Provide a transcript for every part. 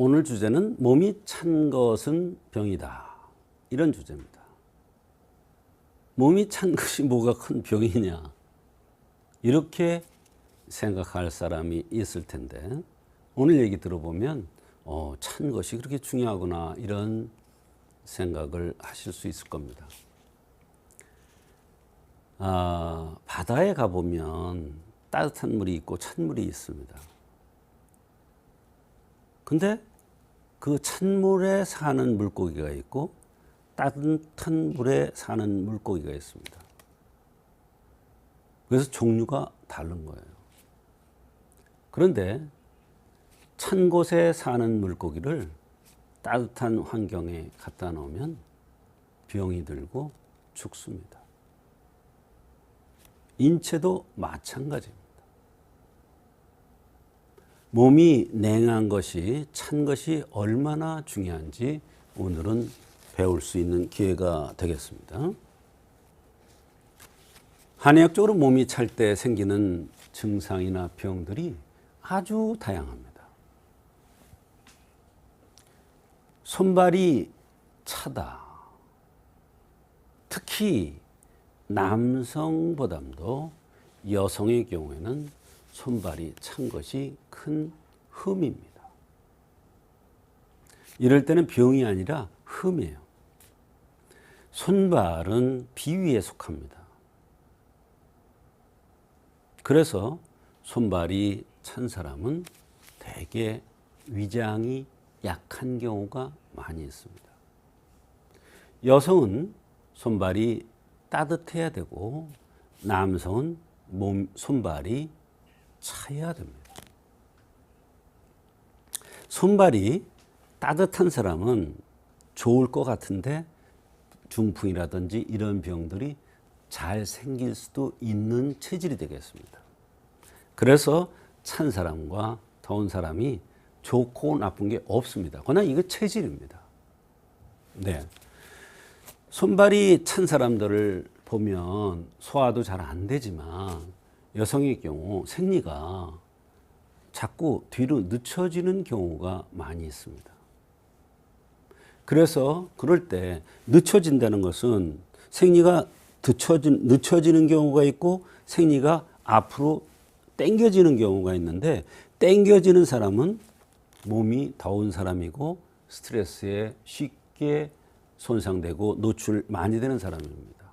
오늘 주제는 몸이 찬 것은 병이다. 이런 주제입니다. 몸이 찬 것이 뭐가 큰 병이냐. 이렇게 생각할 사람이 있을 텐데 오늘 얘기 들어보면 찬 것이 그렇게 중요하구나 이런 생각을 하실 수 있을 겁니다. 바다에 가보면 따뜻한 물이 있고 찬물이 있습니다. 근데 그 찬물에 사는 물고기가 있고 따뜻한 물에 사는 물고기가 있습니다. 그래서 종류가 다른 거예요. 그런데 찬 곳에 사는 물고기를 따뜻한 환경에 갖다 놓으면 병이 들고 죽습니다. 인체도 마찬가지입니다. 몸이 냉한 것이 찬 것이 얼마나 중요한지 오늘은 배울 수 있는 기회가 되겠습니다. 한의학적으로 몸이 찰 때 생기는 증상이나 병들이 아주 다양합니다. 손발이 차다. 특히 남성보다도 여성의 경우에는 손발이 찬 것이 큰 흠입니다. 이럴 때는 병이 아니라 흠이에요. 손발은 비위에 속합니다. 그래서 손발이 찬 사람은 대개 위장이 약한 경우가 많이 있습니다. 여성은 손발이 따뜻해야 되고 남성은 손발이 차야 됩니다. 손발이 따뜻한 사람은 좋을 것 같은데 중풍이라든지 이런 병들이 잘 생길 수도 있는 체질이 되겠습니다. 그래서 찬 사람과 더운 사람이 좋고 나쁜 게 없습니다. 그러나 이거 체질입니다. 네. 손발이 찬 사람들을 보면 소화도 잘 안 되지만 여성의 경우 생리가 자꾸 뒤로 늦춰지는 경우가 많이 있습니다. 그래서 그럴 때 늦춰진다는 것은 생리가 늦춰지는 경우가 있고 생리가 앞으로 당겨지는 경우가 있는데 당겨지는 사람은 몸이 더운 사람이고 스트레스에 쉽게 손상되고 노출 많이 되는 사람입니다.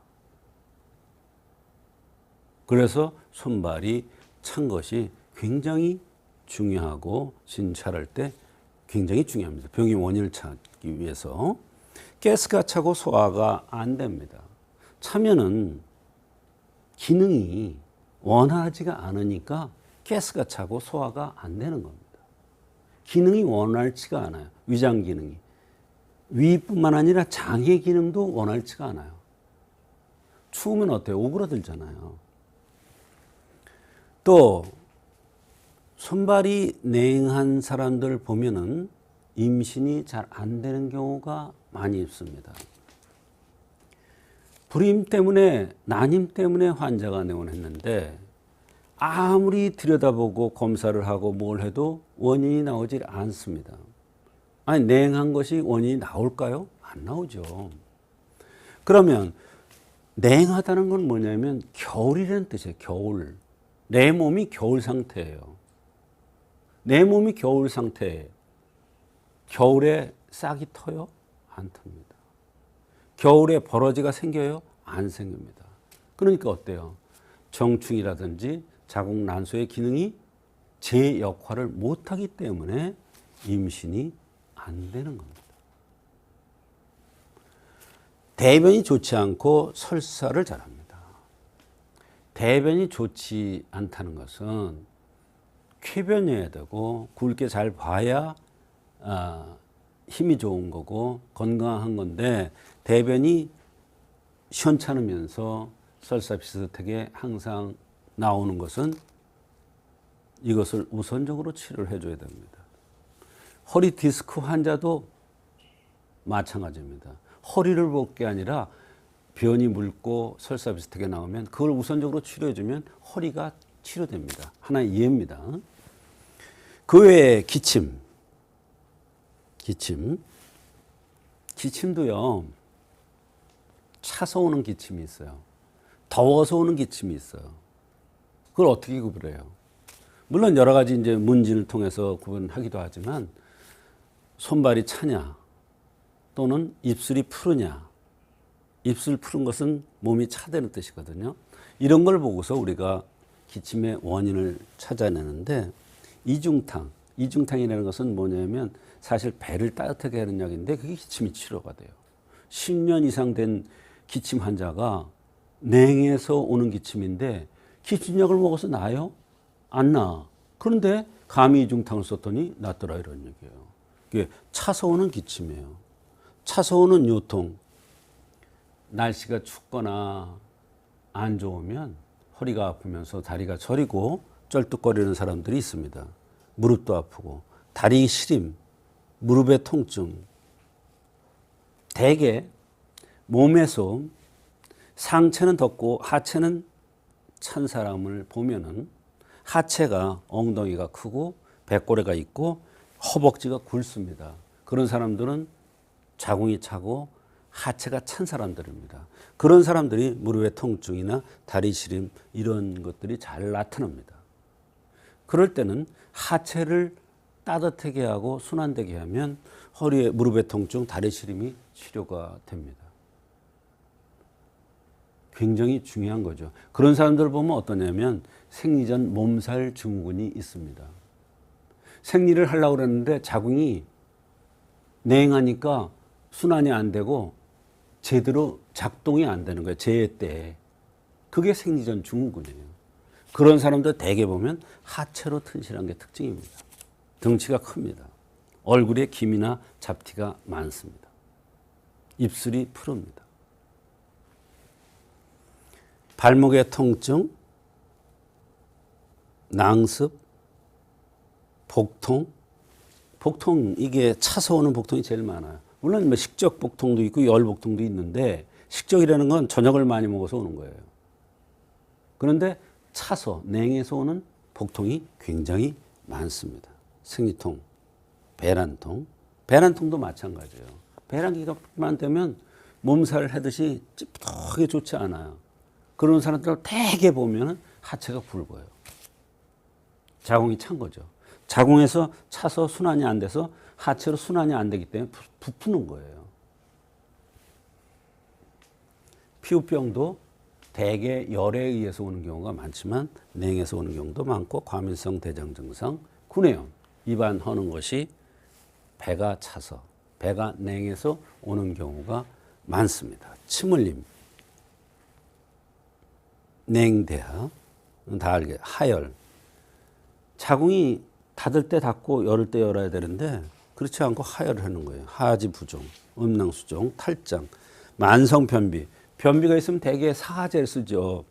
그래서 손발이 찬 것이 굉장히 중요하고 진찰할 때 굉장히 중요합니다. 병의 원인을 찾기 위해서. 가스가 차고 소화가 안 됩니다. 차면은 기능이 원활하지가 않으니까 가스가 차고 소화가 안 되는 겁니다. 기능이 원활치가 않아요. 위장 기능이. 위뿐만 아니라 장의 기능도 원활치가 않아요. 추우면 어때요? 오그라들잖아요. 또 손발이 냉한 사람들 보면은 임신이 잘 안 되는 경우가 많이 있습니다. 불임 때문에 난임 때문에 환자가 내원했는데 아무리 들여다보고 검사를 하고 뭘 해도 원인이 나오지 않습니다. 아니 냉한 것이 원인이 나올까요? 안 나오죠. 그러면 냉하다는 건 뭐냐면 겨울이라는 뜻이에요. 겨울. 내 몸이 겨울 상태예요. 내 몸이 겨울 상태예요. 겨울에 싹이 터요? 안 텄니다. 겨울에 버러지가 생겨요? 안 생깁니다. 그러니까 어때요? 정충이라든지 자궁 난소의 기능이 제 역할을 못하기 때문에 임신이 안 되는 겁니다. 대변이 좋지 않고 설사를 잘합니다. 대변이 좋지 않다는 것은 쾌변해야 되고 굵게 잘 봐야 힘이 좋은 거고 건강한 건데 대변이 시원찮으면서 설사 비슷하게 항상 나오는 것은 이것을 우선적으로 치료를 해줘야 됩니다. 허리 디스크 환자도 마찬가지입니다. 허리를 볼 게 아니라 변이 묽고 설사 비슷하게 나오면 그걸 우선적으로 치료해주면 허리가 치료됩니다. 하나의 예입니다. 그 외에 기침, 기침. 기침도요, 차서 오는 기침이 있어요. 더워서 오는 기침이 있어요. 그걸 어떻게 구분해요? 물론 여러 가지 이제 문진을 통해서 구분하기도 하지만, 손발이 차냐, 또는 입술이 푸르냐. 입술 푸른 것은 몸이 차다는 뜻이거든요. 이런 걸 보고서 우리가 기침의 원인을 찾아내는데, 이중탕이라는 것은 뭐냐면 사실 배를 따뜻하게 하는 약인데 그게 기침이 치료가 돼요. 10년 이상 된 기침 환자가 냉에서 오는 기침인데 기침약을 먹어서 나아요? 안 나. 그런데 감히 이중탕을 썼더니 낫더라, 이런 얘기예요. 이게 차서 오는 기침이에요. 차서 오는 요통. 날씨가 춥거나 안 좋으면 허리가 아프면서 다리가 저리고 쩔뚝거리는 사람들이 있습니다. 무릎도 아프고 다리 시림, 무릎의 통증. 대개 몸에서 상체는 덥고 하체는 찬 사람을 보면은 하체가 엉덩이가 크고 배꼽에가 있고 허벅지가 굵습니다. 그런 사람들은 자궁이 차고 하체가 찬 사람들입니다. 그런 사람들이 무릎의 통증이나 다리 시림 이런 것들이 잘 나타납니다. 그럴 때는 하체를 따뜻하게 하고 순환되게 하면 허리에 무릎의 통증, 다리 시림이 치료가 됩니다. 굉장히 중요한 거죠. 그런 사람들을 보면 어떠냐면 생리전 몸살 증후군이 있습니다. 생리를 하려고 그랬는데 자궁이 냉하니까 순환이 안 되고 제대로 작동이 안 되는 거예요. 재해 때. 그게 생리전 증후군이에요. 그런 사람들 대개 보면 하체로 튼실한 게 특징입니다. 덩치가 큽니다. 얼굴에 김이나 잡티가 많습니다. 입술이 푸릅니다. 발목의 통증, 낭습, 복통. 복통, 이게 차서 오는 복통이 제일 많아요. 물론 뭐 식적 복통도 있고 열 복통도 있는데 식적이라는 건 저녁을 많이 먹어서 오는 거예요. 그런데 차서, 냉에서 오는 복통이 굉장히 많습니다. 생리통, 배란통. 배란통도 마찬가지예요. 배란기만 되면 몸살을 하듯이 찌뿌하게 좋지 않아요. 그런 사람들 대개 보면 하체가 굵어요. 자궁이 찬 거죠. 자궁에서 차서 순환이 안 돼서 하체로 순환이 안 되기 때문에 부푸는 거예요. 피부병도 대개 열에 의해서 오는 경우가 많지만 냉에서 오는 경우도 많고 과민성 대장 증상, 구내염, 입안 허는 것이 배가 차서, 배가 냉에서 오는 경우가 많습니다. 침 흘림, 냉대하, 다 알게, 하열. 자궁이 닫을 때 닫고 열을 때 열어야 되는데 그렇지 않고 하열을 하는 거예요. 하지 부종, 음낭수종, 탈장, 만성 변비. 변비가 있으면 대개 사하제를 쓰죠.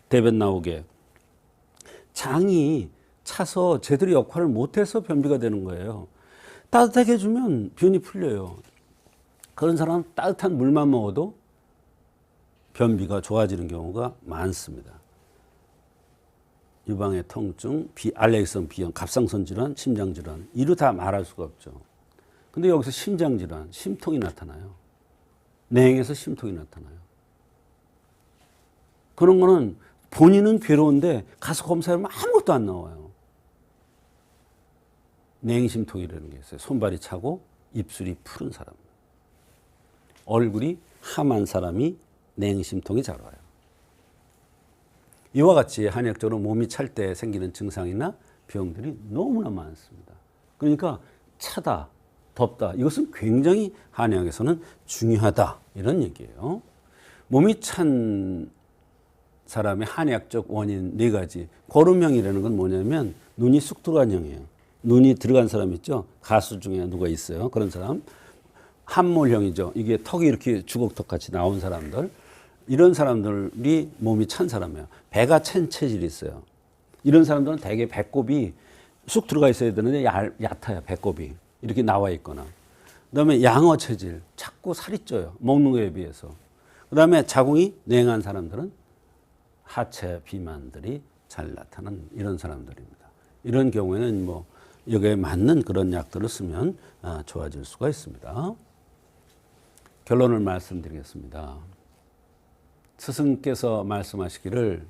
대변 나오게. 장이 차서 제대로 역할을 못해서 변비가 되는 거예요. 따뜻하게 해주면 변이 풀려요. 그런 사람은 따뜻한 물만 먹어도 변비가 좋아지는 경우가 많습니다. 유방의 통증, 알레르기성 비염, 갑상선 질환, 심장 질환 이루 다 말할 수가 없죠. 근데 여기서 심장 질환, 심통이 나타나요. 냉에서 심통이 나타나요. 그런 거는 본인은 괴로운데 가서 검사하면 아무것도 안 나와요. 냉심통이라는 게 있어요. 손발이 차고 입술이 푸른 사람. 얼굴이 함한 사람이 냉심통이 잘 와요. 이와 같이 한의학적으로 몸이 찰 때 생기는 증상이나 병들이 너무나 많습니다. 그러니까 차다, 덥다 이것은 굉장히 한의학에서는 중요하다 이런 얘기예요. 몸이 찬 사람의 한의학적 원인 4가지. 고름형이라는 건 뭐냐면 눈이 쑥 들어간 형이에요. 눈이 들어간 사람 있죠. 가수 중에 누가 있어요. 그런 사람. 함몰형이죠. 이게 턱이 이렇게 주걱턱 같이 나온 사람들. 이런 사람들이 몸이 찬 사람이에요. 배가 찬 체질이 있어요. 이런 사람들은 대개 배꼽이 쑥 들어가 있어야 되는데 얕아요. 배꼽이 이렇게 나와 있거나. 그다음에 양어 체질, 자꾸 살이 쪄요. 먹는 거에 비해서. 그다음에 자궁이 냉한 사람들은 하체 비만들이 잘 나타나는 이런 사람들입니다. 이런 경우에는 뭐 여기에 맞는 그런 약들을 쓰면 좋아질 수가 있습니다. 결론을 말씀드리겠습니다. 스승께서 말씀하시기를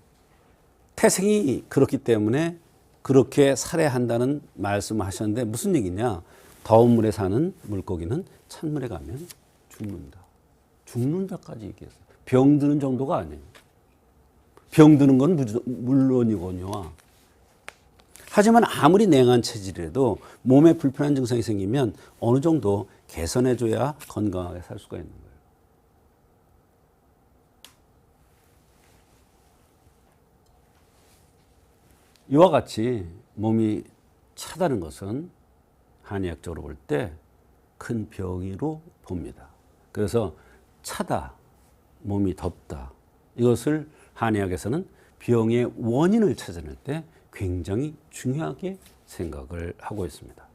태생이 그렇기 때문에 그렇게 살해한다는 말씀을 하셨는데 무슨 얘기냐? 더운 물에 사는 물고기는 찬물에 가면 죽는다. 죽는다까지 얘기했어요. 병드는 정도가 아니에요. 병드는 건 물론이거니와. 하지만 아무리 냉한 체질이라도 몸에 불편한 증상이 생기면 어느 정도 개선해줘야 건강하게 살 수가 있는 거예요. 이와 같이 몸이 차다는 것은 한의학적으로 볼 때 큰 병으로 봅니다. 그래서 차다, 몸이 덥다. 이것을 한의학에서는 병의 원인을 찾아낼 때 굉장히 중요하게 생각을 하고 있습니다.